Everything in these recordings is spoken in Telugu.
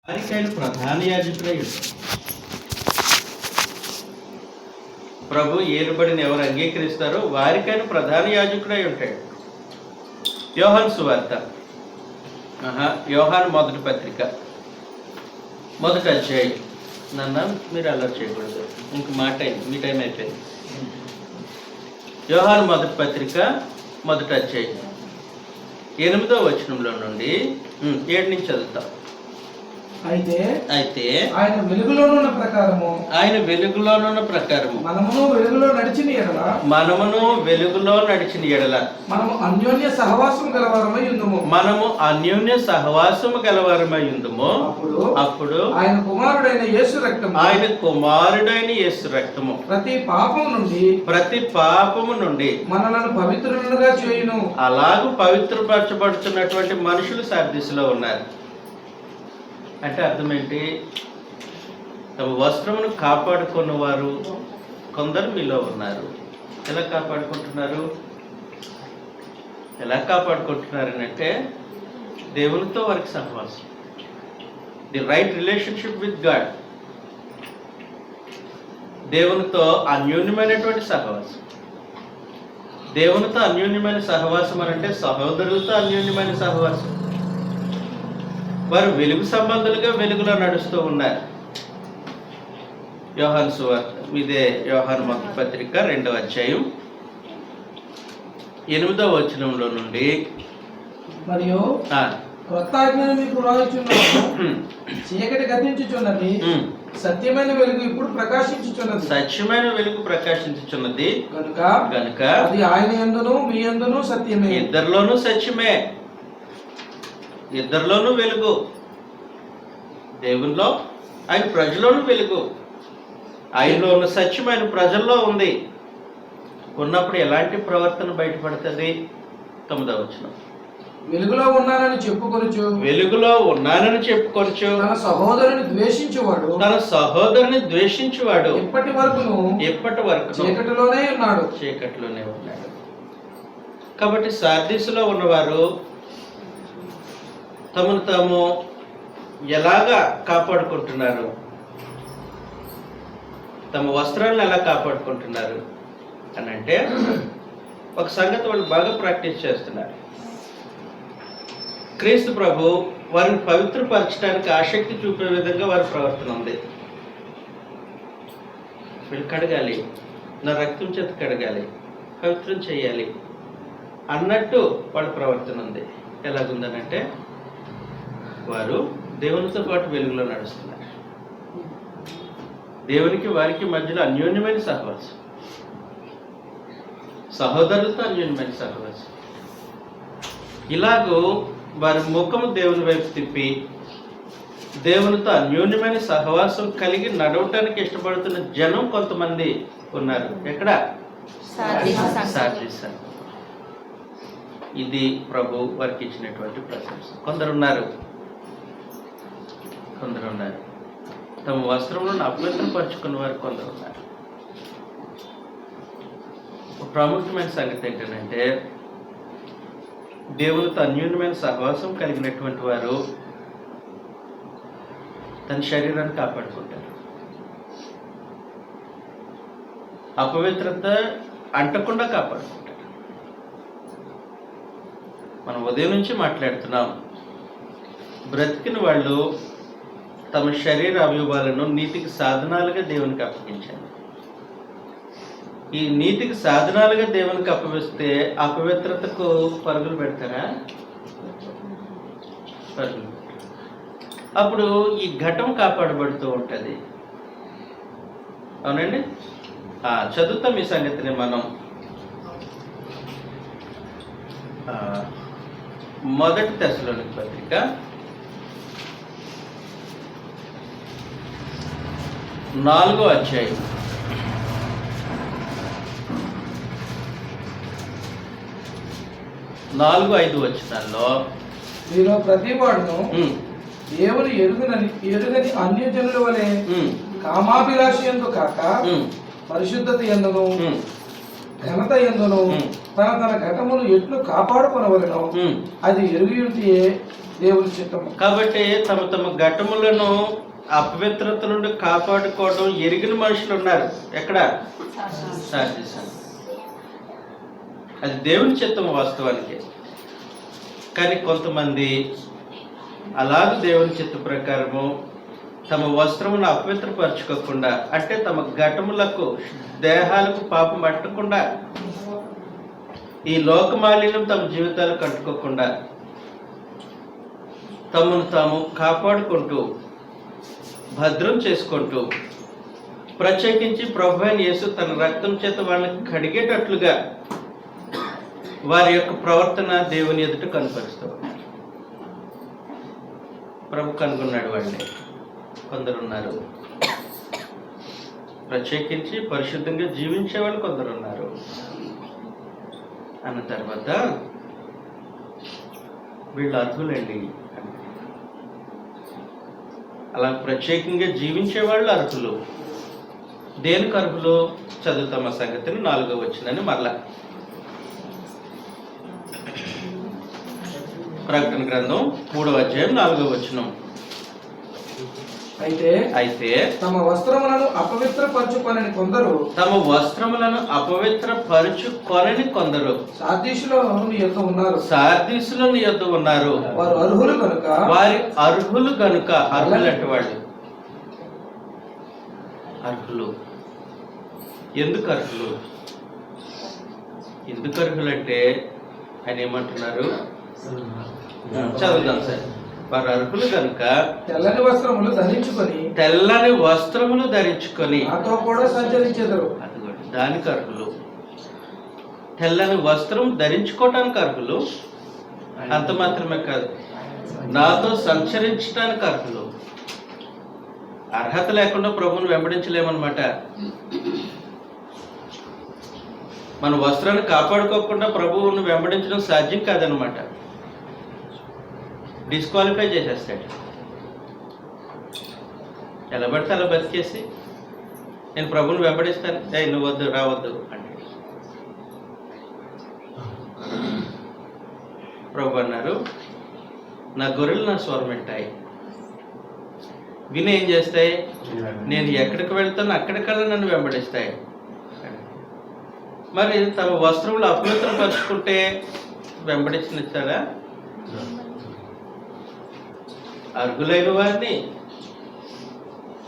వారికైన ప్రధాన యాజకుడై ప్రభు ఏలుబడిని ఎవరు అంగీకరిస్తారో వారికైన ప్రధాన యాజకుడై ఉంటాడు. యోహాను సువార్త, యోహాను మొదటి పత్రిక, మొదటి అధ్యాయం. నన్ను మీరు అలా చేయకూడదు, ఇంక మా టైం, మీ టైం అయిపోయింది. యోహాను మొదటి పత్రిక మొదటి అధ్యాయం 8వ వచనంలో నుండి 7 నుంచి చదువుతాం. అయితే ఆయన వెలుగులోనున్న ప్రకారము మనమును వెలుగులో నడిచిన ఎడల మనము అన్యోన్య సహవాసము గలవారమై ఉందుము. అప్పుడు ఆయన కుమారుడైన యేసు రక్తము ప్రతి పాపము నుండి మనలను పవిత్రులుగా చేయును. అలాగూ పవిత్రపరచబడుతున్నటువంటి మనుషులు సార్దీసులో ఉన్నారు. అంటే అర్థం ఏంటి? తమ వస్త్రమును కాపాడుకున్న వారు కొందరు మీలో ఉన్నారు. ఎలా కాపాడుకుంటున్నారు అంటే దేవునితో వారికి సహవాసం, the right relationship with God, దేవునితో అన్యోన్యమైనటువంటి సహవాసం. దేవునితో అన్యోన్యమైన సహవాసం అని అంటే సహోదరులతో అన్యోన్యమైన సహవాసం. వారు వెలుగు సంబంధులుగా వెలుగులో నడుస్తూ ఉన్నారు. యోహాను సువార్త, ఇదే యోహాను మొదటి పత్రిక 2వ అధ్యాయం 8వ వచనంలో నుండి, మరియు క్రొత్త ఆజ్ఞను మీకు వ్రాయుచున్నాను, చీకటి గతించుచున్నది, సత్యమైన వెలుగు ఇప్పుడు ప్రకాశించుచున్నది గనుక అది ఆయన యందును మీ యందును సత్యమే. ఇద్దరిలోనూ సత్యమే, ఇద్దరిలోనూ వెలుగు. దేవునిలో ఆయన ప్రజల్లోనూ వెలుగు, ఆయనలో ఉన్న సత్యం ఆయన ప్రజల్లో ఉంది. ఉన్నప్పుడు ఎలాంటి ప్రవర్తన బయటపడుతుంది? 9వ వచనం, వెలుగులో ఉన్నానని చెప్పుకొనుచు తన సహోదరుని ద్వేషించువాడు ఇప్పటి వరకు చీకటిలోనే ఉన్నాడు. కాబట్టి సార్దీసులో ఉన్నవారు తమను తాము ఎలాగా కాపాడుకుంటున్నారు, తమ వస్త్రాలను ఎలా కాపాడుకుంటున్నారు అని అంటే ఒక సంగతి వాళ్ళు బాగా ప్రాక్టీస్ చేస్తున్నారు. క్రీస్తు ప్రభు వారిని పవిత్రపరచడానికి ఆసక్తి చూపే విధంగా వారి ప్రవర్తన ఉంది. వీళ్ళు కడగాలి, నా రక్తం చేత కడగాలి, పవిత్రం చేయాలి అన్నట్టు వాళ్ళ ప్రవర్తన ఉంది. ఎలాగుందనంటే వారు దేవునితో పాటు వెలుగులో నడుస్తున్నారు. దేవునికి వారికి మధ్యలో అన్యోన్యమైన సహవాసం, సహోదరులతో అన్యోన్యమైన సహవాసం. ఇలాగూ వారి ముఖము దేవుని వైపు తిప్పి దేవునితో అన్యోన్యమైన సహవాసం కలిగి నడవటానికి ఇష్టపడుతున్న జనం కొంతమంది ఉన్నారు. ఎక్కడ? సార్దీస్. ఇది ప్రభు వారికి ఇచ్చినటువంటి ప్రశంస. కొందరు ఉన్నారు తమ వస్త్రములను అపవిత్రపరుచుకున్న వారు కొందరు ఉన్నారు. ప్రాముఖ్యమైన సంగతి ఏంటంటే దేవునితో అన్యోన్యమైన సహవాసం కలిగినటువంటి వారు తన శరీరాన్ని కాపాడుకుంటారు. అపవిత్రత అంటకుండా కాపాడుకుంటారు. మనం ఉదయం నుంచి మాట్లాడుతున్నాం. బ్రతికిన వాళ్ళు తమ శరీర అవయవాలను నీతికి సాధనాలుగా దేవునికి అప్పగించారు. ఈ నీతికి సాధనాలుగా దేవునికి అప్పగిస్తే అపవిత్రతకు పరుగులు పెడతారా? పరుగులు. అప్పుడు ఈ ఘటం కాపాడబడుతూ ఉంటుంది. అవునండి. చదువుతాం ఈ సంగతిని మనం. మొదటి తెస్సలోనికీ పత్రిక 4వ అధ్యాయం 4-5 వచనాల్లో, మీలో ప్రతి వాడును దేవుని ఎరుగని అన్యజనుల వలె కామాభిలాష యందు కాక పరిశుద్ధత యందును ఘనత యందును తన ఘటమును ఎట్లు కాపాడుకొనవలెనో అది ఎరుగి ఉంటే దేవుని చిత్తము. కాబట్టి తమ తమ ఘటములను అపవిత్రత నుండి కాపాడుకోవడం ఎరిగిన మనుషులు ఉన్నారు. ఎక్కడ? సార్దీస్. అది దేవుని చిత్తము వాస్తవానికి. కానీ కొంతమంది అలాగ దేవుని చిత్త ప్రకారము తమ వస్త్రమును అపవిత్రపరచుకోకుండా, అంటే తమ ఘటములకు దేహాలకు పాపం పట్టకుండా, ఈ లోకమాలిన్యం తమ జీవితాలకు అంటుకోకుండా తమను తాము కాపాడుకుంటూ భద్రం చేసుకుంటూ, ప్రత్యేకించి ప్రభువైన యేసు తన రక్తం చేత వాళ్ళని కడిగేటట్లుగా వారి యొక్క ప్రవర్తన దేవుని ఎదుట కనపరుస్తూ ఉన్నారు. ప్రభు కనుగొన్నాడు వాళ్ళని. కొందరున్నారు ప్రత్యేకించి పరిశుద్ధంగా జీవించే వాళ్ళు, కొందరున్నారు అన్న తర్వాత వీళ్ళు అర్హులండి. అలా ప్రత్యేకంగా జీవించే వాళ్ళు అర్హులు. దేనికి అర్హులు? చదువుతామ సంగతిని 4వ వచనాన్ని మరలా. ప్రకటన గ్రంథం 3వ అధ్యాయం 4వ వచనం. అయితే తమ వస్త్రములను అపవిత్రపరచుకొనని కొందరు, తమ వస్త్రములను అపవిత్రపరచుకొనని కొందరు సార్దీసులో నీ యొద్ద ఉన్నారు. సార్దీసులో నీ యొద్ద ఉన్నారు. వారు అర్హులు కనుక, వారి అర్హులు కనుక. అర్హులు అంటే వాళ్ళు అర్హులు. ఎందుకు అర్హులు? ఎందుకు అర్హులు అంటే ఆయన ఏమంటున్నారు? చదువుదాం సార్. వారు అర్హులు కనుక తెల్లని వస్త్రములు ధరించుకొని, తెల్లని వస్త్రములు ధరించుకొని నాతో కూడా సంచరించెదరు. అదిగోండి, దానికి అర్హులు. తెల్లని వస్త్రం ధరించుకోవటానికి అర్హులు. అంత మాత్రమే కాదు, నాతో సంచరించడానికి అర్హులు. అర్హత లేకుండా ప్రభువును వెంబడించలేమన్నమాట. మన వస్త్రాన్ని కాపాడుకోకుండా ప్రభువును వెంబడించడం సాధ్యం కాదనమాట. డిస్క్వాలిఫై చేసేస్తాడు. ఎలా పడితే అలా బతికేసి నేను ప్రభువుని వెంబడిస్తాను, నువ్వు వద్దు, రావద్దు అంటే. ప్రభు అన్నారు, నా గొర్రెలు నా స్వరం వింటాయి, విని ఏం చేస్తాయి? నేను ఎక్కడికి వెళ్తాను అక్కడికల్లా నన్ను వెంబడిస్తాయి. మరి తమ వస్త్రములు అపవిత్రపరుచుకుంటే వెంబడించనిస్తాడా? అర్హులైన వారిని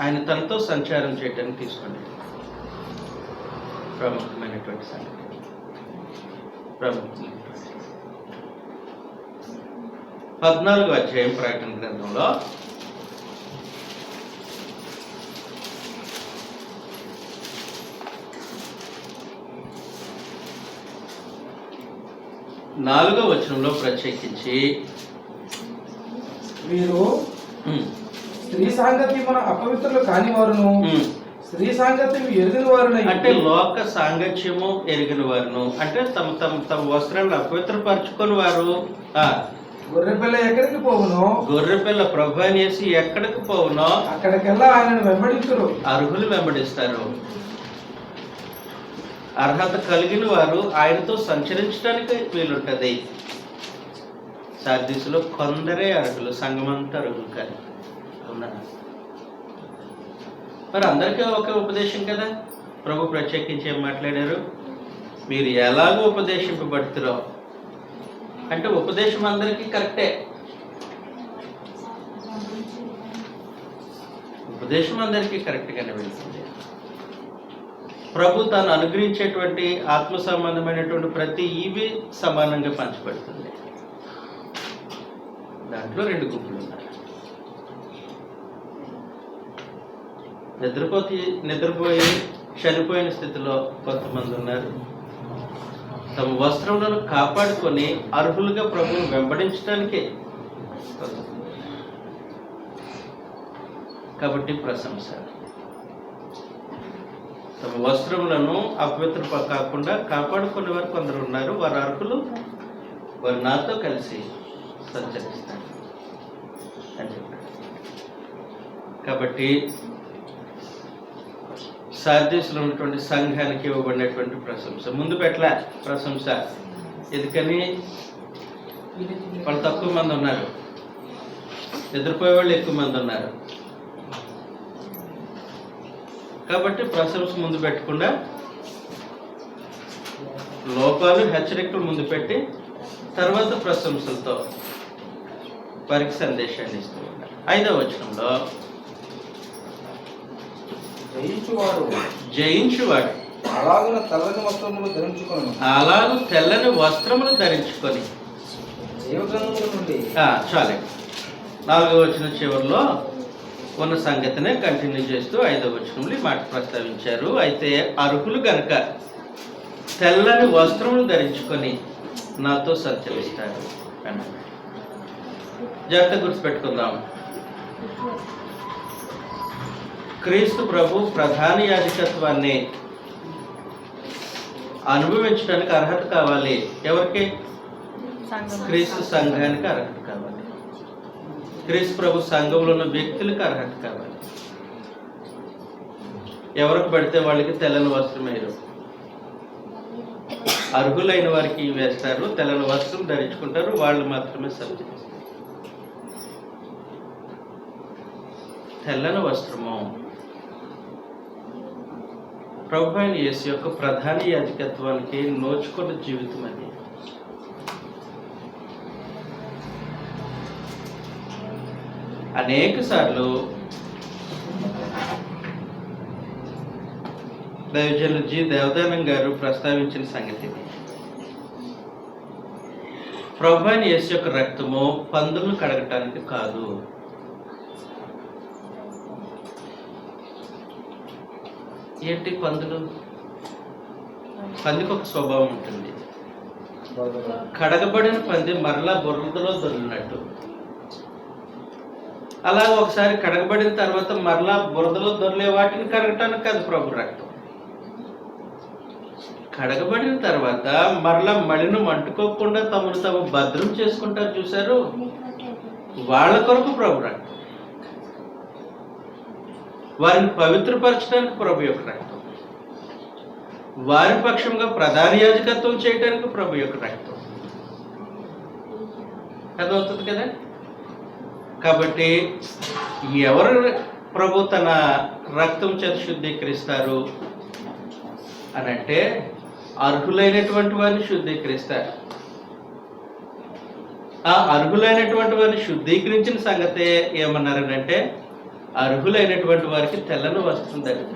ఆయన తనతో సంచారం చేయడానికి తీసుకోండి. ప్రాముఖ్యమైనటువంటి సంగతి. ప్రాముఖ్యమైనటువంటి 14వ అధ్యాయం ప్రకటన గ్రంథంలో 4వ వచనంలో ప్రత్యేకించి వీరు స్త్రీ సాంగత్యమున అపవిత్రులు కాని వారును, స్త్రీ సాంగత్యం ఎరిగిన వారును, అంటే లోక సాంగత్యము ఎరిగిన వారును, అంటే తమ తమ తమ వస్త్రాలను అపవిత్రపరచుకొని వారు. గొర్రెపిల్ల ఎక్కడికి పోవునో, గొర్రెపిల్ల ప్రభు అనేసి ఎక్కడికి పోవునో అక్కడికెల్లా ఆయనను వెంబడించురు. అర్హులు వెంబడిస్తారు. అర్హత కలిగిన వారు ఆయనతో సంచరించడానికి వీలుంటది. సార్దీసులో కొందరే అర్హులు, సంఘమంతా అర్హులు కాదు. అవునా? మరి అందరికీ ఒకే ఉపదేశం కదా. ప్రభు ప్రత్యేకించి ఏం మాట్లాడారు? మీరు ఎలాగో ఉపదేశింపబడుతురో అంటే ఉపదేశం అందరికీ కరెక్టే. ఉపదేశం అందరికీ కరెక్ట్గానే వెళ్తుంది. ప్రభు తాను అనుగ్రహించేటువంటి ఆత్మ సంబంధమైనటువంటి ప్రతి ఈవి సమానంగా పంచబడుతుంది. దాంట్లో 2 గుంపులు ఉన్నారు. నిద్రపోయి చనిపోయిన స్థితిలో కొంతమంది ఉన్నారు. తమ వస్త్రములను కాపాడుకొని అర్హులుగా ప్రభువును వెంబడించడానికే. కాబట్టి ప్రశంస. తమ వస్త్రములను అపవిత్ర కాకుండా కాపాడుకునే వారు కొందరు ఉన్నారు. వారు అర్హులు, వారు నాతో కలిసి సంచరిస్తారు అని చెప్పారు. కాబట్టి సార్దీసులో ఉన్నటువంటి సంఘానికి ఇవ్వబడినటువంటి ప్రశంస ముందు పెట్టలే. ప్రశంస ఎందుకని? వాళ్ళు తక్కువ మంది ఉన్నారు. నిద్రపోయే వాళ్ళు ఎక్కువ మంది ఉన్నారు. కాబట్టి ప్రశంస ముందు పెట్టకుండా లోపాలు హెచ్చరికలు ముందు పెట్టి తర్వాత ప్రశంసలతో వారికి సందేశాన్ని ఇస్తూ ఉన్నారు. 5వ వచనంలో జయించువాడు అలాగున తెల్లని వస్త్రములు ధరించుకొను, అలాగూ తెల్లని వస్త్రములు ధరించుకొని జీవగ్రంథముల నుండి చాలే 4వ వచనం చివరిలో ఉన్న సంగతినే కంటిన్యూ చేస్తూ 5వ వచనంలో ఈ మాట ప్రస్తావించారు. అయితే అర్హులు గనక తెల్లని వస్త్రములు ధరించుకొని నాతో సంచరిస్తారు అన్నారు. జాగ్రత్త గుర్తుపెట్టుకుందాం. క్రీస్తు ప్రభు ప్రధాన యాజకత్వాన్ని అనుభవించడానికి అర్హత కావాలి. ఎవరికి? క్రీస్తు సంఘానికి అర్హత కావాలి. క్రీస్తు ప్రభు సంఘంలో ఉన్న వ్యక్తులకు అర్హత కావాలి. ఎవరికి పడితే వాళ్ళకి తెల్లని వస్త్రం వేయరు. అర్హులైన వారికి వేస్తారు, తెల్లని వస్త్రం ధరించుకుంటారు, వాళ్ళు మాత్రమే సంచరిస్తారు. తెల్లని వస్త్రము ప్రభు అయిన యేసు యొక్క ప్రధాన యాజకత్వానికి నోచుకున్న జీవితం అది. అనేక సార్లు దైవజనులు జి దేవదానం గారు ప్రస్తావించిన సంగతి ఇది. ప్రభు అయిన యేసు యొక్క రక్తము పందులను కడగటానికి కాదు. ఏంటి పందులు? పందికి ఒక స్వభావం ఉంటుంది. కడగబడిన పంది మరలా బురదలో దొరికినట్టు. అలా ఒకసారి కడగబడిన తర్వాత మరలా బురదలో దొరికే వాటిని కడగటానికి కాదు ప్రభు రక్తం. కడగబడిన తర్వాత మరలా మలినం అంటుకోకుండా తమను తాము భద్రం చేసుకుంటారు చూశారు, వాళ్ళ కొరకు ప్రభు రక్తం. వారిని పవిత్రపరచడానికి ప్రభు యొక్క రక్తం. వారి పక్షంగా ప్రధాన యాజకత్వం చేయడానికి ప్రభు యొక్క రక్తం. అర్థమవుతుంది కదా? కాబట్టి ఎవరు ప్రభు తన రక్తం చేత శుద్ధీకరిస్తారు అని అంటే అర్హులైనటువంటి వారిని శుద్ధీకరిస్తారు. ఆ అర్హులైనటువంటి వారిని శుద్ధీకరించిన సంగతే ఏమన్నారనంటే అర్హులైనటువంటి వారికి తెల్లని వస్త్రం ధరించారు.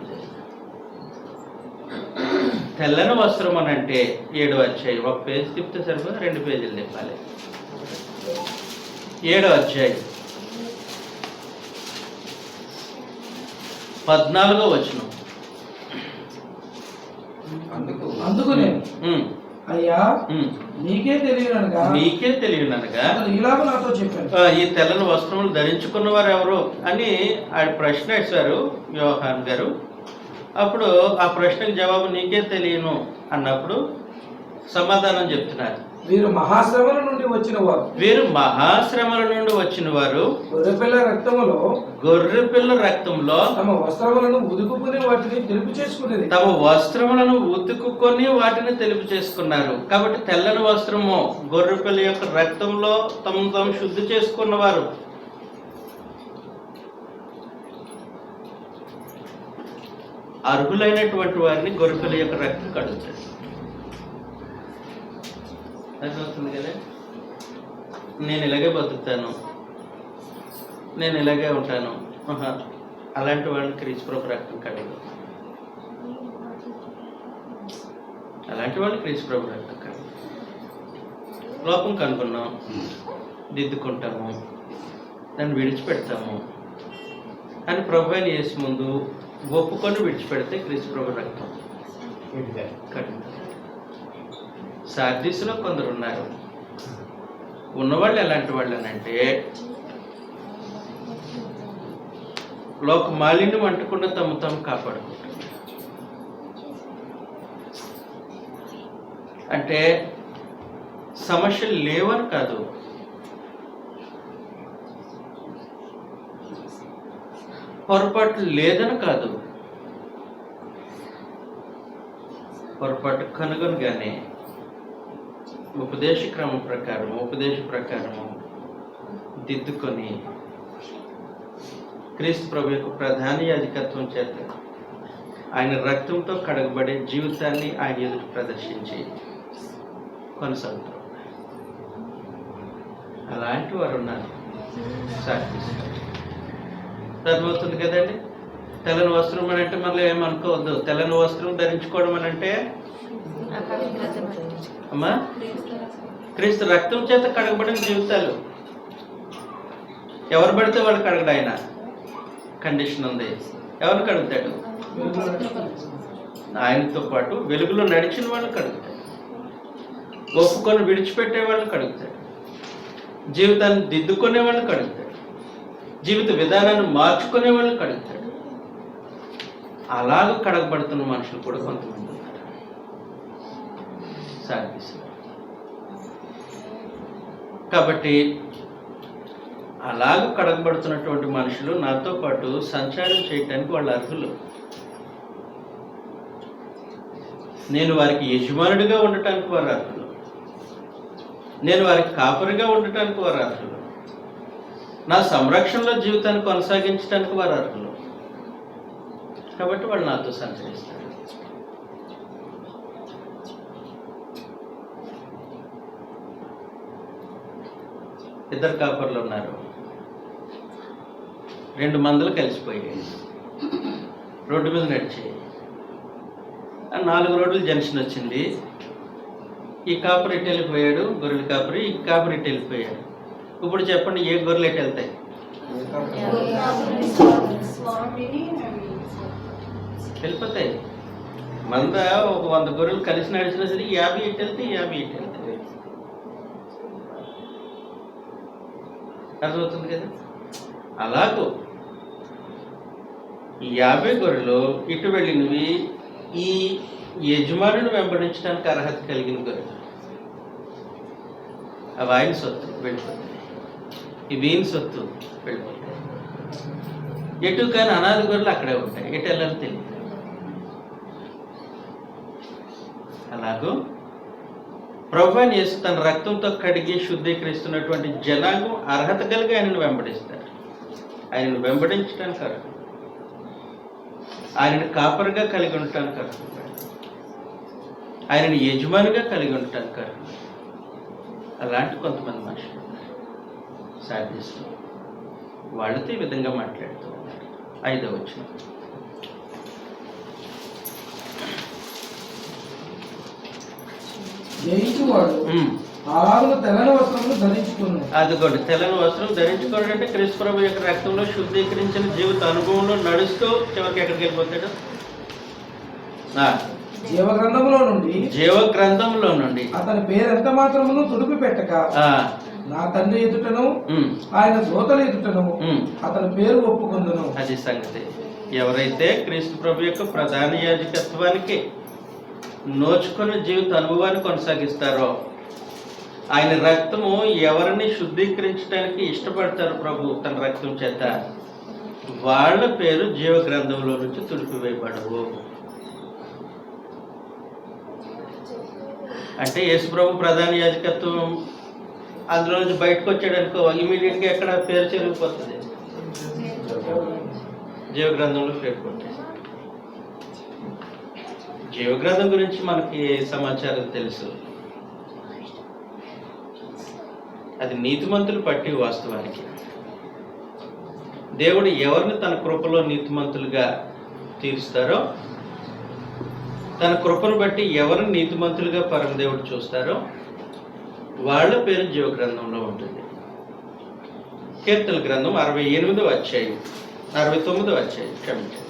తెల్లని వస్త్రం అని అంటే 7వ అధ్యాయం. ఒక పేజీ తిప్పితే సరిపోదు, 2 పేజీలు తిప్పాలి. 7వ అధ్యాయం 14వ వచనం. అందుకు నేను అయ్యా నీకే తెలియననగా ఇలాగ నాతో చెప్పాను, ఈ తెల్లని వస్త్రములు ధరించుకున్న వారు ఎవరు అని ఆయన ప్రశ్న వేశారు యోహాన్ గారు. అప్పుడు ఆ ప్రశ్నకు జవాబు నీకే తెలియను అన్నప్పుడు సమాధానం చెప్తున్నారు. వీరు మహాశ్రమల నుండి వచ్చిన వారు గొర్రెపిల్ల రక్తములో తమ వస్త్రములను ఉతుకుకొని వాటిని తెలుపు చేసుకున్నారు. కాబట్టి తెల్లని వస్త్రము గొర్రెపిల్ల యొక్క రక్తంలో తమను తాము శుద్ధి చేసుకున్నవారు. అర్హులైనటువంటి వారిని గొర్రెపిల్ల యొక్క రక్తం కడుగుతాడు. అర్థమవుతుంది కదా? నేను ఇలాగే బతుకుతాను, నేను ఇలాగే ఉంటాను, అలాంటి వాళ్ళని క్రీస్తు ప్రభు రక్తం కడగదు. అలాంటి వాళ్ళు క్రీస్తు ప్రభు రక్తం కడగదు. లోపం కనుక్కున్నాం, దిద్దుకుంటాము, దాన్ని విడిచిపెడతాము అని ప్రభు అయిన యేసు ముందు ఒప్పుకొని విడిచిపెడితే క్రీస్తు ప్రభు రక్తం కడగదు. సార్దీసులో కొందరు ఉన్నారు. ఉన్నవాళ్ళు ఎలాంటి వాళ్ళు అని అంటే లోక మాలిన్యం అంటకుండా తమ తాము కాపాడుకుంటారు. అంటే సమస్యలు లేవని కాదు, పొరపాటు లేదని కాదు, పొరపాటు కనుగొనగానే ఉపదేశ ప్రకారము దిద్దుకొని క్రీస్తు ప్రభు యొక్క ప్రధాన యాజకత్వం చేత ఆయన రక్తంతో కడగబడే జీవితాన్ని ఆయన ఎదుట ప్రదర్శించి కొనసాగుతారు. అలాంటి వారు ఉన్నారు. సాక్షిస్తారు. అర్థమవుతుంది కదండి. తెల్లని వస్త్రం అని అంటే మళ్ళీ ఏమనుకోవద్దు. తెల్లని వస్త్రం ధరించుకోవడం అని అంటే అమ్మా క్రీస్తు రక్తం చేత కడగబడిన జీవితాలు. ఎవరు పడితే వాళ్ళు కడగడు. ఆయన కండిషన్ ఉంది. ఎవరు కడుగుతాడు? ఆయనతో పాటు వెలుగులో నడిచిన వాళ్ళు కడుగుతాడు. ఒప్పుకొని విడిచిపెట్టే వాళ్ళు కడుగుతాడు. జీవితాన్ని దిద్దుకునే వాళ్ళు కడుగుతాడు. జీవిత విధానాన్ని మార్చుకునే వాళ్ళు కడుగుతాడు. అలాగ కడగబడుతున్న మనుషులు కూడా కొంతమంది ఉన్నారు. సాగిస్తారు. కాబట్టి అలాగ కడగబడుతున్నటువంటి మనుషులు నాతో పాటు సంచారం చేయటానికి వాళ్ళు అర్హులు. నేను వారికి యజమానుడిగా ఉండటానికి వారు అర్హులు. నేను వారికి కాపరిగా ఉండటానికి వారు అర్హులు. నా సంరక్షణలో జీవితాన్ని కొనసాగించడానికి వారు అర్హులు. కాబట్టి వాళ్ళు నాతో సంచరిస్తారు. ఇద్దరు కాపర్లు ఉన్నారు. 2 మందలు కలిసిపోయాయి. రోడ్డు మీద నడిచాయి. 4 రోడ్లు జంక్షన్ వచ్చింది. ఈ కాపరి ఎటు వెళ్ళిపోయాడు, గొర్రెల కాపరి. ఈ కాపరి ఎటు వెళ్ళిపోయాడు. ఇప్పుడు చెప్పండి, ఏ గొర్రెలు ఎటు వెళ్తాయి? వెళ్ళిపోతాయి. మంద ఒక 100 గొర్రెలు కలిసి నడిచినా సరే 50 ఎటు వెళ్తాయి, 50 ఎటు వెళ్తాయి. అర్థమవుతుంది కదా. అలాగూ ఈ 50 గొర్రెలు ఇటు వెళ్ళినవి ఈ యజమానుని వెంబడించడానికి అర్హత కలిగిన గొర్రెలు. అవి ఆయన సొత్తు వెళ్ళిపోతాయి. ఇవి ఈయన సొత్తు వెళ్ళిపోతాయి. ఎటు కానీ అనాథ గొర్రెలు అక్కడే ఉంటాయి. ఎటు వెళ్ళాలో తెలియదు. అలాగూ ప్రభువైన యేసు తన రక్తంతో కడిగి శుద్ధీకరిస్తున్నటువంటి జనాంగం అర్హత కలిగి ఆయనను వెంబడిస్తారు. ఆయనను వెంబడించడానికి అర్హత, ఆయనను కాపరిగా కలిగి ఉండటానికి అర్హత, ఆయనను యజమానిగా కలిగి ఉండటానికి అర్హత. అలాంటి కొంతమంది మనుషులు సాధిస్తూ వాళ్ళతో ఈ విధంగా మాట్లాడుతూ ఉన్నారు. 5వ వచనం. అదిగోండి, తెల్లని వస్త్రం ధరించుకోవడం అంటే క్రీస్తు ప్రభు యొక్క రక్తంలో శుద్ధీకరించిన జీవిత అనుభవంలో నడుస్తూ చివరికి ఎక్కడికి వెళ్ళిపోతాడు? జీవగ్రంథంలో నుండి అతని పేరు ఎంత మాత్రమును తుడిపి పెట్టక నా తండ్రి ఎదుటను ఆయన దూతల ఎదుటను అతని పేరు ఒప్పుకుందును. అది సంగతి. ఎవరైతే క్రీస్తు ప్రభు యొక్క ప్రధాన యాజకత్వానికి నోచుకున్న జీవిత అనుభవాన్ని కొనసాగిస్తారో, ఆయన రక్తము ఎవరిని శుద్ధీకరించడానికి ఇష్టపడతారు ప్రభు తన రక్తం చేత, వాళ్ళ పేరు జీవ గ్రంథంలో నుంచి తుడిపివేయబడవు. అంటే యేసు ప్రభు ప్రధాన యాజకత్వం అందులో నుంచి బయటకు వచ్చాడనుకో, ఇమీడియట్గా ఎక్కడ పేరు చెరిగిపోతుంది, జీవ గ్రంథంలో పేరు కొట్టే. జీవగ్రంథం గురించి మనకి సమాచారం తెలుసు. అది నీతిమంతులు పట్టి వాస్తవానికి దేవుడు ఎవరిని తన కృపలో నీతిమంతులుగా తీరుస్తారో, తన కృపను బట్టి ఎవరిని నీతిమంతులుగా పరమదేవుడు చూస్తారో వాళ్ళ పేరు జీవగ్రంథంలో ఉంటుంది. కీర్తన గ్రంథం 68వ అధ్యాయం 69వ అధ్యాయం క్షమించండి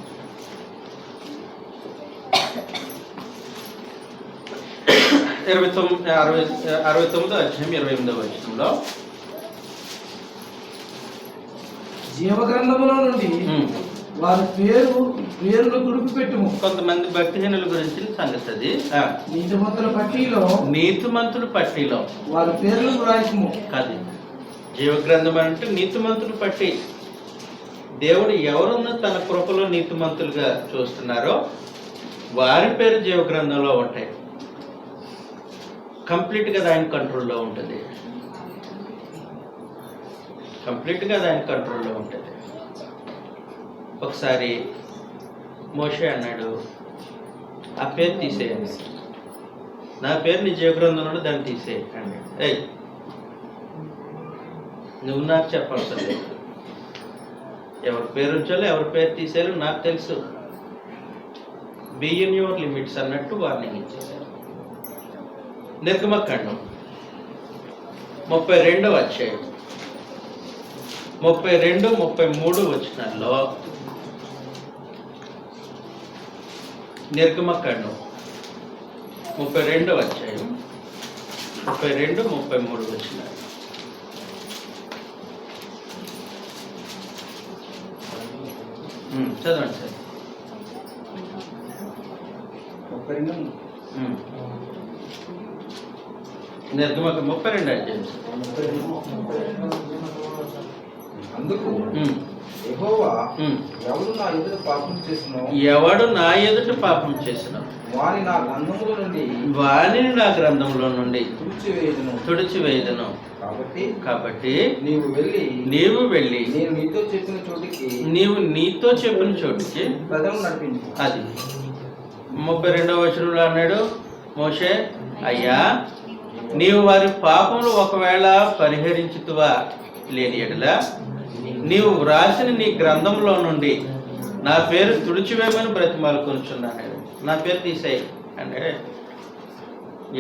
69వ అధ్యాయం 28వ వచనంలో జీవగ్రంథములో నుండి వారి పేరును తుడిపి పెట్టుము. కొంతమంది భక్తిహీనుల గురించి సంగతి అది. నీతిమంతుల పట్టిలో వారి పేర్లు రాయకుము. కాదు, జీవగ్రంథం అంటే నీతిమంతులు పట్టి. దేవుడు ఎవరున్న తన కృపలో నీతిమంతులుగా చూస్తున్నారో వారి పేరు జీవగ్రంథంలో ఉంటాయి. కంప్లీట్గా ఆయన కంట్రోల్లో ఉంటుంది. కంప్లీట్గా ఆయన కంట్రోల్లో ఉంటుంది. ఒకసారి మోషే అన్నాడు, ఆ పేరు తీసేయండి, నా పేరు నీ జీవ గ్రంథం నుండి దాన్ని తీసేయి అన్నాడు. ఏయ్, నువ్వు నాకు చెప్పాల్సిన లేదు, ఎవరి పేరు ఉంచాలో ఎవరి పేరు తీసేయాలో నాకు తెలుసు, బీ ఇన్ యువర్ లిమిట్స్ అన్నట్టు వార్నింగ్ ఇచ్చేశారు. నిర్గమకాండం 32వ అధ్యాయం 32, 33 వచనాల్లో, నిర్గమకాండం 32వ అధ్యాయం 32, 33 వచనాలు. చదవండి సార్. 32 నిర్గమక 32 అధ్యాయం. అందుకు యెహోవా ఎవడు నా ఎదుట పాపం చేసినో ఎవడు నా ఎదుట పాపం చేసిన వాని నా గ్రంథములో నుండి వానిని నా గ్రంథంలో నుండి తుడిచివేయుదును. కాబట్టి నీవు వెళ్ళి నీవు నేను నీతో చెప్పిన చోటికి ప్రజలను నడిపించు. అది 32వ వచనంలో అన్నాడు, మోషే, అయ్యా నీవు వారి పాపములు ఒకవేళ పరిహరించుతువా లేని ఎడల నీవు వ్రాసిన నీ గ్రంథంలో నుండి నా పేరు తుడిచివేయమని బ్రతిమాలుకొనుచున్నాను, నా పేరు తీసేయి అంటే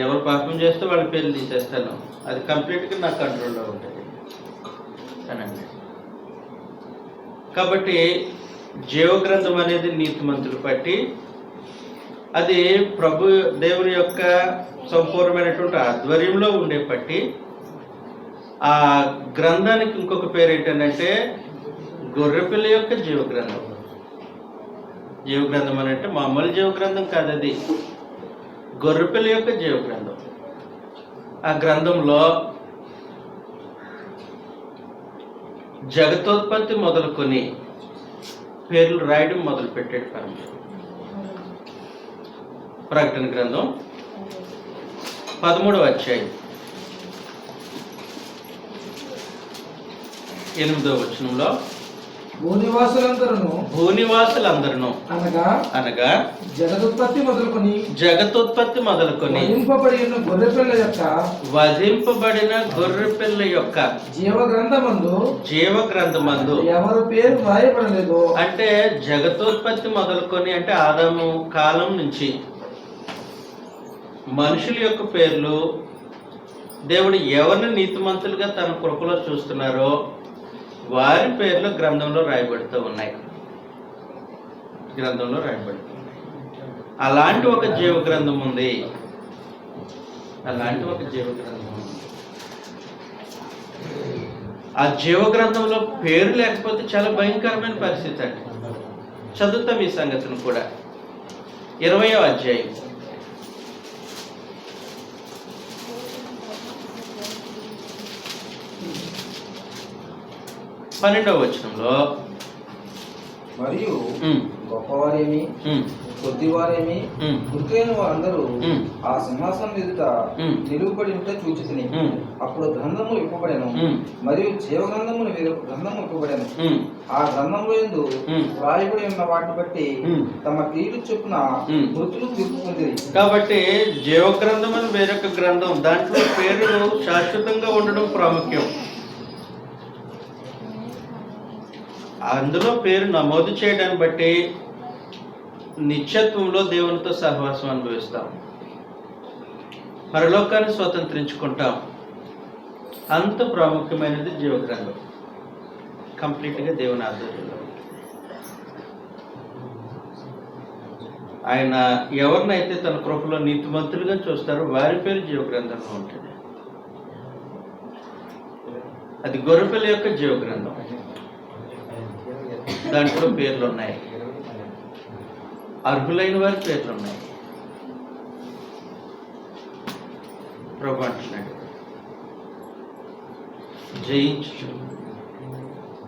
ఎవరు పాపం చేస్తే వాళ్ళ పేర్లు తీసేస్తాను, అది కంప్లీట్గా నా కంట్రోల్లో ఉంటుంది అనండి. కాబట్టి జీవగ్రంథం అనేది నీతిమంతులు బట్టి అది ప్రభు దేవుని యొక్క సంపూర్ణమైనటువంటి ఆధ్వర్యంలో ఉండే బట్టి ఆ గ్రంథానికి ఇంకొక పేరు ఏంటంటే గొర్రెపిల్ల యొక్క జీవగ్రంథం. జీవగ్రంథం అని అంటే మామూలు జీవగ్రంథం కాదు, అది గొర్రెపిల్ల యొక్క జీవగ్రంథం. ఆ గ్రంథంలో జగతోత్పత్తి మొదలుకొని పేర్లు రాయడం మొదలు పెట్టాడు పరమేశ్వరుడు. ప్రకటన గ్రంథం 13వ అధ్యాయం 8వ వచనంలో భూనివాసులందరూ అనగా జగదుత్పత్తి మొదలుకొని వధింపబడిన గొర్రెపిల్ల యొక్క జీవగ్రంథమందు ఎవరి పేరు రాయబడలేదు. అంటే జగతోత్పత్తి మొదలుకొని అంటే ఆదాము కాలం నుంచి మనుషుల యొక్క పేర్లు దేవుడు ఎవరిని నీతిమంతులుగా తన కృపలో చూస్తున్నారో వారి పేర్లు గ్రంథంలో రాయబడుతూ ఉన్నాయి. అలాంటి ఒక జీవ గ్రంథం ఉంది. ఆ జీవ గ్రంథంలో పేరు లేకపోతే చాలా భయంకరమైన పరిస్థితి అండి. చదువుతాం ఈ సంగతిని కూడా. 20వ అధ్యాయం 12వ వచనంలో మరియు గొప్పవారేమి కొద్దివారేమి గుర్తైన వారందరూ ఆ సింహాసనం ఎదుట నిలువబడి ఉంటే చూచితిని. అప్పుడు గ్రంథము ఇవ్వబడెను, మరియు జీవగ్రంథము ఇవ్వబడెను. ఆ గ్రంథంలో యందు రాయబడి ఉన్న వాటిని బట్టి తమ క్రియలు చొప్పున మృతులు తీర్చుకుంది. కాబట్టి జీవగ్రంథం అని వేరొక గ్రంథం, దాంట్లో పేర్లు శాశ్వతంగా ఉండడం ప్రాముఖ్యం. అందులో పేరు నమోదు చేయడాన్ని బట్టి నిత్యత్వంలో దేవునితో సహవాసం అనుభవిస్తాం, పరలోకాన్ని స్వతంత్రించుకుంటాం. అంత ప్రాముఖ్యమైనది జీవగ్రంథం, కంప్లీట్గా దేవుని ఆధ్వర్యంలో. ఆయన ఎవరినైతే తన కృపలో నీతిమంతులుగా చూస్తారో వారి పేరు జీవగ్రంథంలో ఉంటుంది. అది గొర్రెపిల్ల యొక్క జీవగ్రంథం, దాంట్లో పేర్లు ఉన్నాయి, అర్హులైన వారి పేర్లు ఉన్నాయి. ప్రభు అంటున్నాడు, జయించు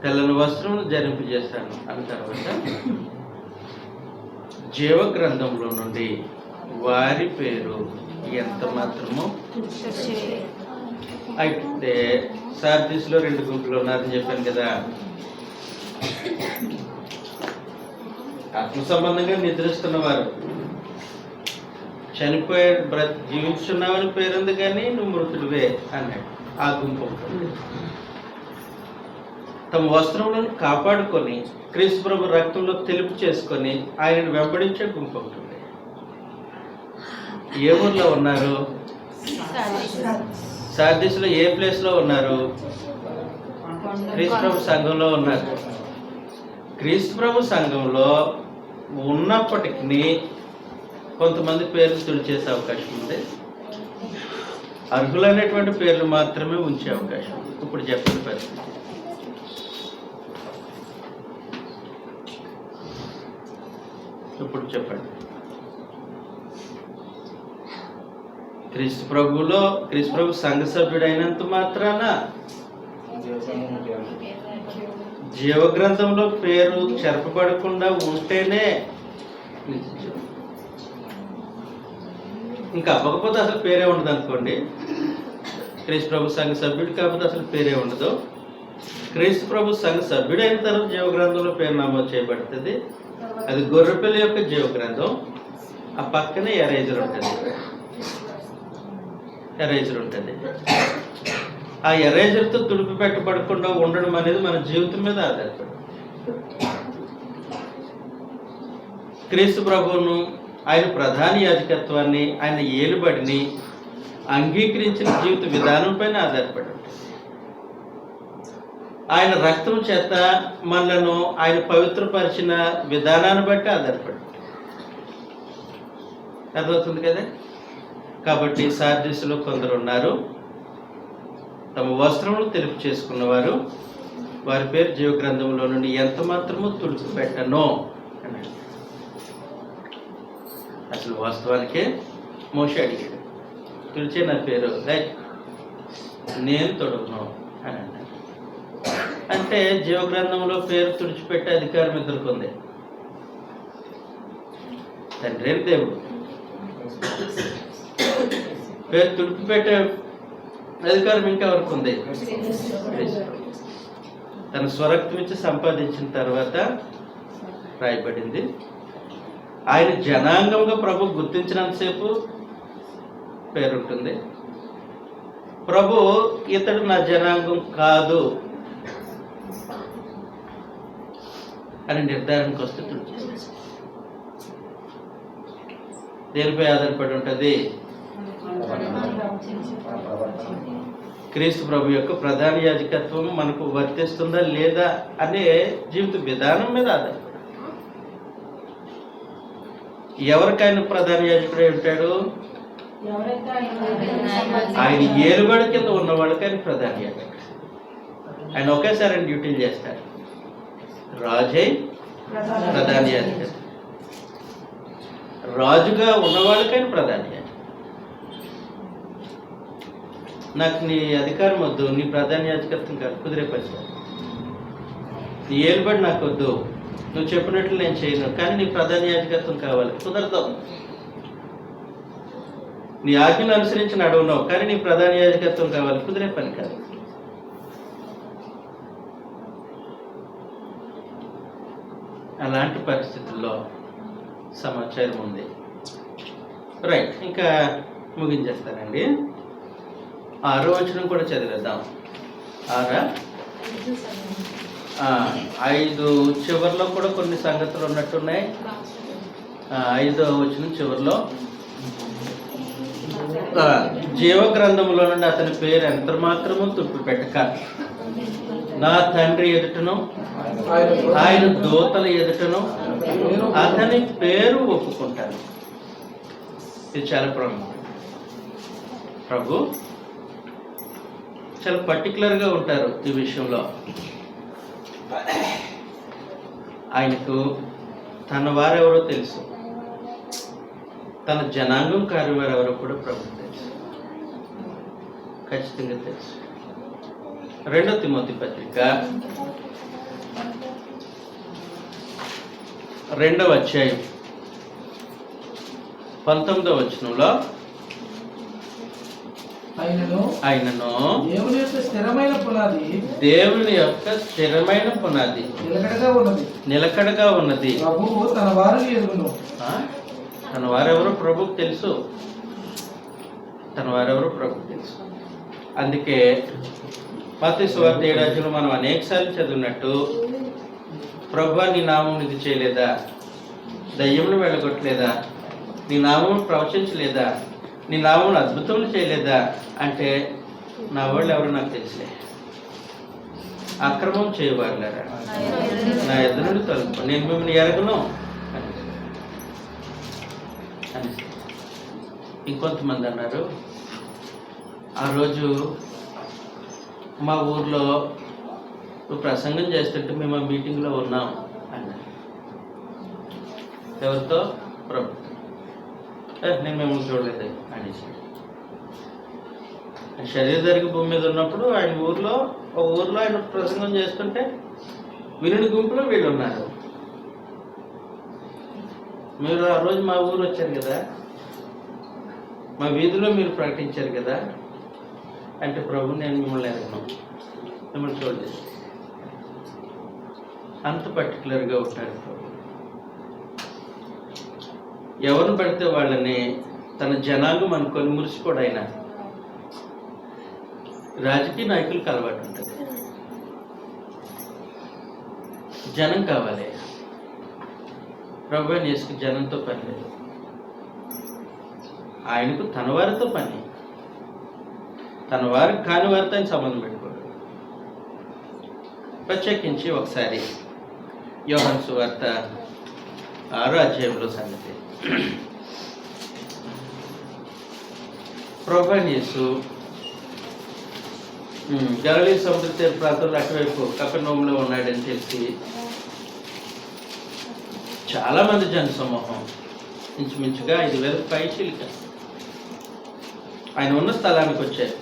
తెల్లని వస్త్రమును ధరింపజేస్తాను అన్న తర్వాత జీవగ్రంథంలో నుండి వారి పేరు ఎంత మాత్రమో. అయితే సార్దీస్లో 2 గుంపులు ఉన్నారని చెప్పాను కదా. ఆత్మ సంబంధంగా నిద్రిస్తున్న వారు, చనిపోయే జీవించున్నావని పేరుంది కానీ నువ్వు మృతుడివే అన్నాడు. ఆ గుంపు ఉంటుంది. తమ వస్త్రములను కాపాడుకొని క్రీస్తు ప్రభు రక్తంలో తెలుపు చేసుకొని ఆయనను వెంబడించే గుంపు ఉంటుంది. ఏ ఊర్లో ఉన్నారు? సార్దీస్లో ఏ ప్లేస్లో ఉన్నారు? క్రీస్తు ప్రభు సంఘంలో ఉన్నారు. క్రీస్తు ప్రభు సంఘంలో ఉన్నప్పటికీ కొంతమంది పేర్లు తుడిచేసే అవకాశం ఉంది. అర్హులైనటువంటి పేర్లు మాత్రమే ఉంచే అవకాశం ఉంది. ఇప్పుడు చెప్పిన పరిస్థితి. ఇప్పుడు చెప్పండి. క్రీస్తు ప్రభు సంఘ సభ్యుడైనంత మాత్రాన జీవగ్రంథంలో పేరు చెరపబడకుండా ఉంటేనే ఇంకా అవ్వకపోతే అసలు పేరే ఉండదు అనుకోండి. క్రీస్తు ప్రభు సంఘ సభ్యుడు కాకపోతే అసలు పేరే ఉండదు. క్రీస్తు ప్రభు సంఘ సభ్యుడు అయిన తర్వాత జీవగ్రంథంలో పేరు నమోదు చేయబడుతుంది. అది గొర్రెపిల్ల యొక్క జీవగ్రంథం. ఆ పక్కనే ఎరేజర్ ఉంటుంది. ఆ ఎరేజర్తో తుడిపి పెట్టబడకుండా ఉండడం అనేది మన జీవితం మీద ఆధారపడి క్రీస్తు ప్రభువును, ఆయన ప్రధాన యాజకత్వాన్ని, ఆయన ఏలుబడిని అంగీకరించిన జీవిత విధానం పైన ఆధారపడి ఆయన రక్తం చేత మనలను ఆయన పవిత్రపరిచిన విధానాన్ని బట్టి ఆధారపడి అర్థమవుతుంది కదా. కాబట్టి సార్దీసులో కొందరు ఉన్నారు, తమ వస్త్రములు తెలుపు చేసుకున్నవారు, వారి పేరు జీవగ్రంథంలో నుండి ఎంత మాత్రమూ తుడిచిపెట్టను అన్నాడు. అసలు వాస్తవానికే మోషే అడిగాడు, తుడిచే నా పేరు లైక్ నేను తొడగను అని అన్నాడు. అంటే జీవగ్రంథంలో పేరు తుడిచిపెట్టే అధికారం ఇద్దరికి ఉంది. తండ్రి దేవుడు పేరు తుడిచిపెట్టే అధికారం ఇంకెవరికి ఉంది? తన స్వరక్తం ఇచ్చి సంపాదించిన తర్వాత రాయబడింది. ఆయన జనాంగంగా ప్రభు గుర్తించినంతసేపు పేరుంటుంది. ప్రభు ఇతడు నా జనాంగం కాదు అని నిర్ధారణకు వస్తే తుడిచేసేసి దేనిపై ఆధారపడి ఉంటుంది? క్రీస్తు ప్రభు యొక్క ప్రధాన యాజకత్వం మనకు వర్తిస్తుందా లేదా అనే జీవిత విధానం మీద ఆధారపడి ఎవరికైనా ప్రధాన యాజకుడే ఉంటాడు? ఆయన ఏలుబడి కింద ఉన్న వాళ్ళకి ఆయన ప్రధాన యాజకుడు. ఆయన ఒకేసారి ఆయన డ్యూటీలు చేస్తారు. రాజై ప్రధాన యాజకుడు, రాజుగా ఉన్నవాళ్ళకైనా ప్రధాన యాజకుడు. నాకు నీ అధికారం వద్దు, నీ ప్రధాన యాజకత్వం కాదు, కుదిరే పరిస్థితి. నీ ఏలుబడి నాకు వద్దు, నువ్వు చెప్పినట్లు నేను చేయను, కానీ నీ ప్రధాన యాజకత్వం కావాలి, కుదరదు. నీ ఆజ్ఞను అనుసరించి నడవను, కానీ నీ ప్రధాన యాజకత్వం కావాలి, కుదిరే పని కాదు. అలాంటి పరిస్థితుల్లో సమాచారం ఉంది. రైట్, ఇంకా ముగించేస్తానండి. 6వ వచనం కూడా చదివేద్దాం. 5 చివరిలో కూడా కొన్ని సంగతులు ఉన్నట్టున్నాయి. 5వ వచనం చివరిలో జీవగ్రంథంలో నుండి అతని పేరు ఎంత మాత్రమూ తుప్పి పెట్టక నా తండ్రి ఎదుటను ఆయన దూతల ఎదుటను అతని పేరు ఒప్పుకుంటాను. ఇది చాలా ప్రముఖం. ప్రభు చాలా పర్టికులర్గా ఉంటారు ఈ విషయంలో. ఆయనకు తన వారెవరో తెలుసు, తన జనాంగం కార్యవారు ఎవరో కూడా ప్రభు తెలుసు, ఖచ్చితంగా తెలుసు. 2వ తిమోతి పత్రిక 2వ అధ్యాయం 19వ వచనంలో ఆయనను దేవుని యొక్క స్థిరమైన పునాది దేవుని యొక్క స్థిరమైన పునాది నిలకడగా ఉన్నది. ప్రభువు తన వారిని ఎరుగును. తన వారెవరో ప్రభుకు తెలుసు. తన వారెవరో ప్రభుకు తెలుసు. అందుకే మత్తయి సువార్త 7 మనం అనేకసార్లు చదివినట్టు, ప్రభువా నీ నామం ఇది చేయలేదా, దయ్యములు వెళ్ళగొట్టలేదా, నీ నామం ప్రవచించలేదా, నీ నామం అద్భుతములు చేయలేదా అంటే, నా వాళ్ళు ఎవరో నాకు తెలుసులే, అక్రమం చేయవారులేరా, నా ఎదురు నుండి తొలగిపో, నేను మిమ్మల్ని ఎరగను అని. ఇంకొంతమంది అన్నారు, ఆ రోజు మా ఊర్లో నువ్వు ప్రసంగం చేస్తుంటే మేము ఆ మీటింగ్లో ఉన్నాం అన్నారు. ఎవరితో? ప్రభు. నేను మిమ్మల్ని చూడలేదు అనేసి. శరీరధారికి భూమి మీద ఉన్నప్పుడు ఆయన ఊర్లో ఆయన ప్రసంగం చేస్తుంటే వినుడి గుంపులో వీళ్ళు ఉన్నారు. మీరు ఆ రోజు మా ఊరు వచ్చారు కదా, మా వీధిలో మీరు ప్రకటించారు కదా అంటే, ప్రభు నేను మిమ్మల్ని ఎరగను, మిమ్మల్ని చూడలేదు. అంత పర్టికులర్గా ఉంటారు ప్రభు. ఎవరిని పడితే వాళ్ళని తన జనాంగం అనుకొని మురిసిపోడు ఆయన. రాజకీయ నాయకులకు అలవాటు ఉంటుంది, జనం కావాలి. ప్రభు యేసుకు జనంతో పని లేదు, ఆయనకు తన వారితో పని. తన వారికి కాని వారితో ఆయన సంబంధం పెట్టుకోడు. ప్రత్యేకించి ఒకసారి యోహాను సువార్త 6వ అధ్యాయంలో సంగతి. ప్రభు యేసు గలిలీ సముద్ర తీర ప్రాంతంలో అటువైపు కపెర్నహూములో ఉన్నాడని తెలిసి చాలా మంది జన సమూహం, ఇంచుమించుగా 5,000 పైచీలిక ఆయన ఉన్న స్థలానికి వచ్చారు.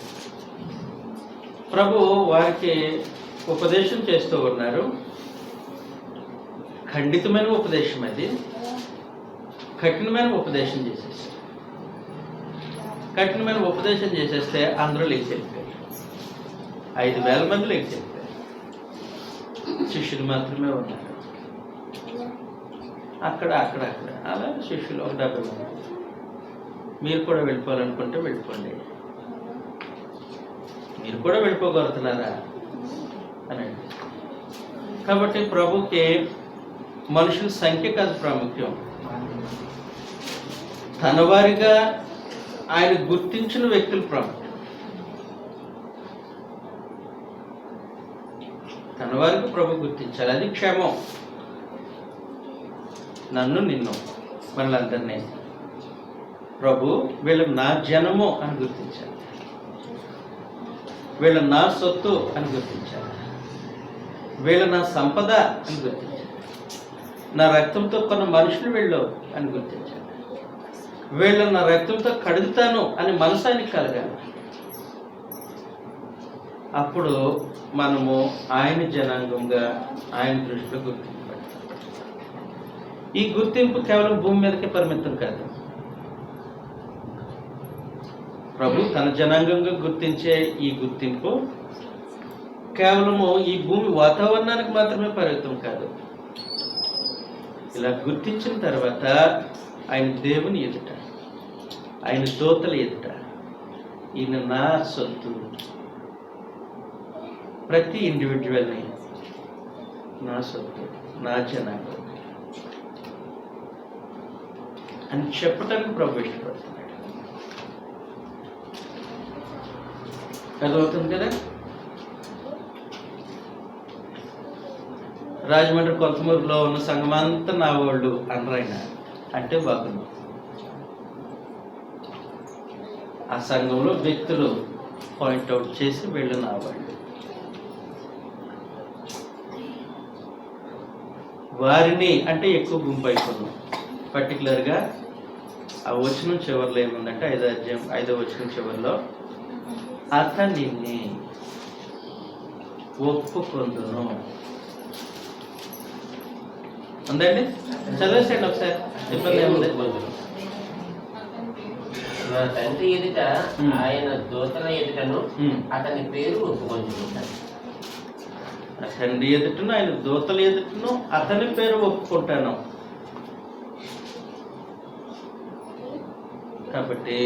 ప్రభు వారికి ఉపదేశం చేస్తూ ఉన్నారు. ఖండితమైన ఉపదేశం, అది కఠినమైన ఉపదేశం చేసేసి, కఠినమైన ఉపదేశం చేసేస్తే అందరూ లేచి వెళ్ళిపోయారు. 5,000 మంది లేచి వెళ్ళిపోయారు. శిష్యులు మాత్రమే ఉన్నారు. అక్కడ అలా శిష్యులు ఒక 70 మంది. మీరు కూడా వెళ్ళిపోవాలనుకుంటే వెళ్ళిపోండి, మీరు కూడా వెళ్ళిపోగలుగుతున్నారా అని. కాబట్టి ప్రభుకి మనుషుల సంఖ్య కాదు ప్రాముఖ్యం, తన వారిగా ఆయన గుర్తించిన వ్యక్తులు ప్రాముఖ్యం. తన వారికి ప్రభు గుర్తించాలి, అది క్షేమం. నన్ను నిన్ను మనలందరినీ ప్రభు వీళ్ళు నా జనము అని గుర్తించాలి, వీళ్ళు నా సొత్తు అని గుర్తించాలి, వీళ్ళు నా సంపద అని గుర్తించాలి, నా రక్తంతో కొన్న మనుషులు వీళ్ళు అని గుర్తించాలి, వీళ్ళు నా రక్తంతో కడుగుతాను అని మనసానికి కలగాలి. అప్పుడు మనము ఆయన జనాంగంగా ఆయన దృష్టిలో గుర్తింపబడతాం. ఈ గుర్తింపు కేవలం భూమి మీదకే పరిమితం కాదు. ప్రభు తన జనాంగంగా గుర్తించే ఈ గుర్తింపు కేవలము ఈ భూమి వాతావరణానికి మాత్రమే పరిమితం కాదు. ఇలా గుర్తించిన తర్వాత ఆయన దేవుని ఎదుట, ఆయన దూతల ఎదుట, ఈయన నా సొత్తు, ప్రతి ఇండివిజువల్ని నా సొత్తు, నా జనాంగం అని చెప్పటానికి ప్రభు ఇష్టపడుతున్నాడు. అర్థమవుతుంది కదా? రాజమండ్రి కొత్తమూరులో ఉన్న సంఘమంతా నా వాళ్ళు అనరాయన అంటే బాగుంది. ఆ సంఘంలో వ్యక్తులు పాయింట్అవుట్ చేసి వీళ్ళు నా వాళ్ళు, వారిని అంటే ఎక్కువ గుంపు అయిపోతున్నాం. పర్టికులర్గా ఆ వచనం చివరిలో ఏముందంటే 5వ వచనం చివరిలో, అతనిని ఒప్పుకొందును ఉందండి. చదివేసండి ఒకసారి, ఇబ్బంది ఏముంది. నా తండ్రి ఎదుట ఆయన దూతల ఎదుటను అతని పేరు ఒప్పుకొంచుకుంటాను. నా తండ్రి ఎదుటను ఆయన దూతల ఎదుటను అతని పేరు ఒప్పుకుంటాను. కాబట్టి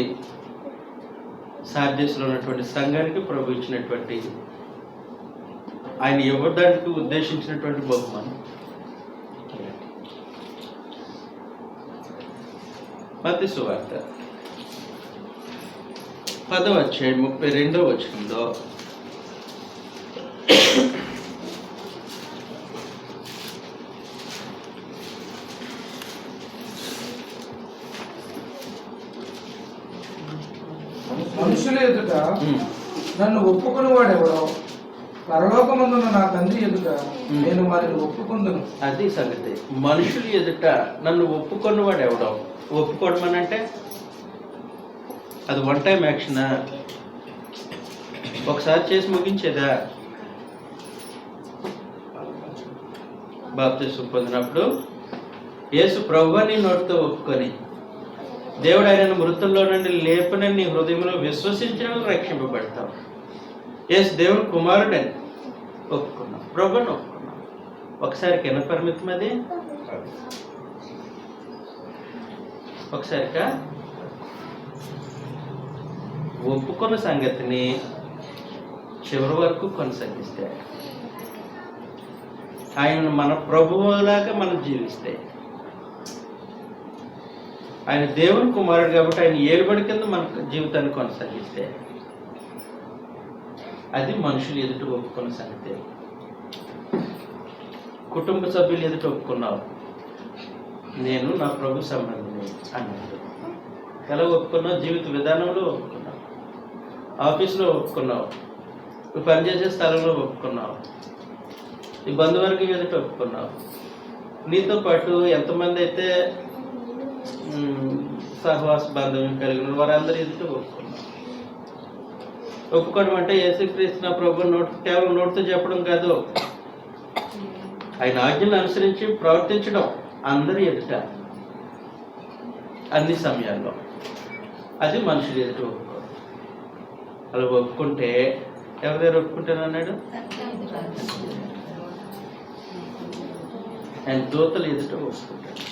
సార్దీస్లో ఉన్నటువంటి సంఘానికి ప్రభు ఇచ్చినటువంటి ఆయన ఇవ్వడానికి ఉద్దేశించినటువంటి బహుమానం. మత్తయి సువార్త 10వ అధ్యాయం 32వ వచనంలో మనుషుల ఎదుట నన్ను ఒప్పుకుని వాడెవడో పరలోకమందున్న నా తండ్రి ఎదుట నేను వారిని ఒప్పుకుందును. అది సంగతి. మనుషుల ఎదుట నన్ను ఒప్పుకున్నవాడు ఎవడో. ఒప్పుకోవడం అంటే అది వన్ టైం యాక్షనా, ఒకసారి చేసి ముగించేదా? బాప్తిస్మం పొందినప్పుడు యేసు ప్రభువుని నోటితో ఒప్పుకొని దేవుడు ఆయనను మృతుల్లో నుండి లేపనని నీ హృదయంలో విశ్వసించిన రక్షింపబడతావు. యేసు దేవుని కుమారుడని ఒప్పుకున్నాం, ప్రభుని ఒప్పుకున్నాం. ఒకసారికి ఎన్న పరిమితం అది? ఒకసారిగా ఒప్పుకున్న సంగతిని చివరి వరకు కొనసాగిస్తే, ఆయన మన ప్రభువులాగా మనం జీవిస్తే, ఆయన దేవుని కుమారుడు కాబట్టి ఆయన ఏలుబడి కింద మన జీవితాన్ని కొనసాగిస్తే, అది మనుషులు ఎదుట ఒప్పుకున్న సంగతి. కుటుంబ సభ్యులు ఎదుట ఒప్పుకున్నావు, నేను నా ప్రభు సంబంధిని అన్నాడు. ఎలా ఒప్పుకున్నావు? జీవిత విధానంలో ఒప్పుకున్నావు, ఆఫీస్లో ఒప్పుకున్నావు, నువ్వు పనిచేసే స్థలంలో ఒప్పుకున్నావు, ఈ బంధువర్గం ఎదుట ఒప్పుకున్నావు, నీతో పాటు ఎంతమంది అయితే సహవాస బాంధవ్యం కలిగిన వారందరూ ఎదుట ఒప్పుకున్నావు. ఒప్పుకోవడం అంటే యేసుక్రీస్తు నా ప్రభు కేవలం నోటితో చెప్పడం కాదు, ఆయన ఆజ్ఞలు అనుసరించి ప్రవర్తించడం అందరి ఎదుట అన్ని సమయాల్లో. అది మనుషులు ఎదుట ఒప్పుకోవడం. అలా ఒప్పుకుంటే ఎవరి దగ్గర ఒప్పుకుంటానన్నాడు? ఆయన దూతలు ఎదుట ఒప్పుకుంటాడు.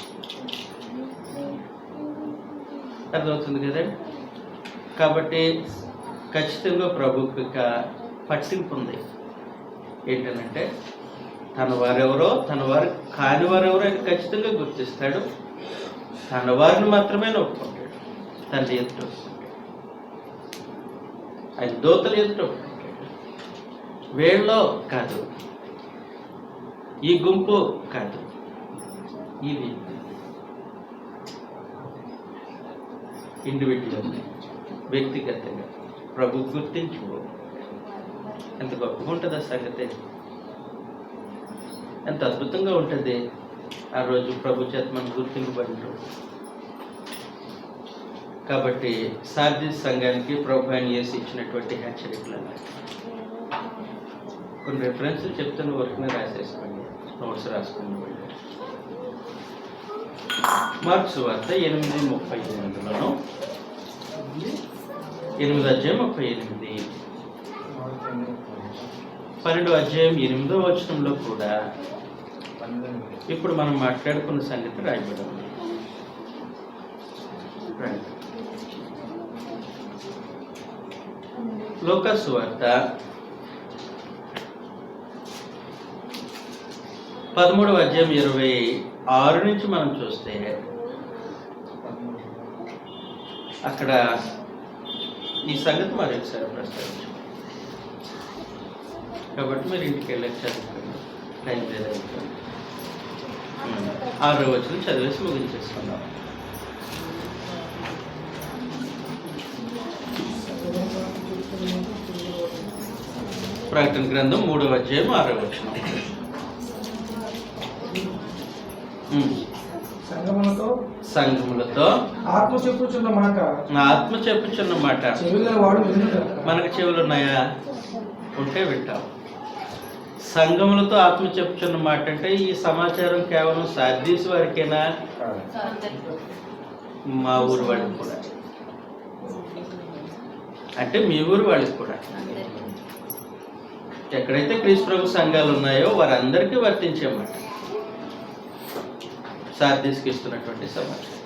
అర్థమవుతుంది కదా? కాబట్టి ఖచ్చితంగా ప్రభుకి పట్టింపు ఉంది. ఏంటనంటే తన వారెవరో, తన వారు కాని వారెవరో ఆయన ఖచ్చితంగా గుర్తిస్తాడు. తన వారిని మాత్రమే ఒప్పుకుంటాడు. తండ్రి ఎదుట ఒప్పుకుంటాడు, ఆయన దూతలు ఎదుట ఒప్పుకుంటాడు. వీళ్ళలో కాదు, ఈ గుంపు కాదు, ఇది ఇండివిజువల్, వ్యక్తిగతంగా ప్రభు గుర్తించుకో. ఎంత గొప్పగా ఉంటుంది ఆ సంగతి, ఎంత అద్భుతంగా ఉంటుంది ఆ రోజు ప్రభు చేత మనం గుర్తింపబడిన రోజు. కాబట్టి సార్దీస్ సంఘానికి ప్రభు ఆయన యేసు ఇచ్చినటువంటి హెచ్చరికలు కొన్ని రెఫరెన్స్లు చెప్తున్న వర్క్ని రాసేసుకోండి, నోట్స్ రాసుకుని. మార్క్స్ సువార్త 8:38లోను 8వ అధ్యాయం 38, 12వ అధ్యాయం 8వ వచనంలో కూడా ఇప్పుడు మనం మాట్లాడుకున్న సంగతి రాయబడి ఉంది. లూకా సువార్త 13వ అధ్యాయం 26 నుంచి మనం చూస్తే అక్కడ ఈ సంగతి మరి ఒకసారి ప్రస్తావించాం. కాబట్టి మీరు ఇంటికి వెళ్ళి చదువుకోండి, టైం లేదు. 6వ వచనం చదివేసి ముగించేసుకున్నాం. ప్రకటన గ్రంథం 3వ అధ్యాయం 6వ వచనం. సంఘములతో ఆత్మ చెప్పుచున్న మాట, మనకు చెవులు ఉన్నాయా? ఉంటే వింటాం. సంఘములతో ఆత్మ చెప్పుచున్న మాట అంటే ఈ సమాచారం కేవలం సార్దీస్ వారికేనా? మా ఊరు వాడికి కూడా అంటే మీ ఊరు వాళ్ళకి కూడా ఎక్కడైతే క్రీస్తు ప్రభు సంఘాలు ఉన్నాయో వారందరికీ వర్తించేమాట సార్దీస్కి ఇస్తున్నటువంటి సమాచారం.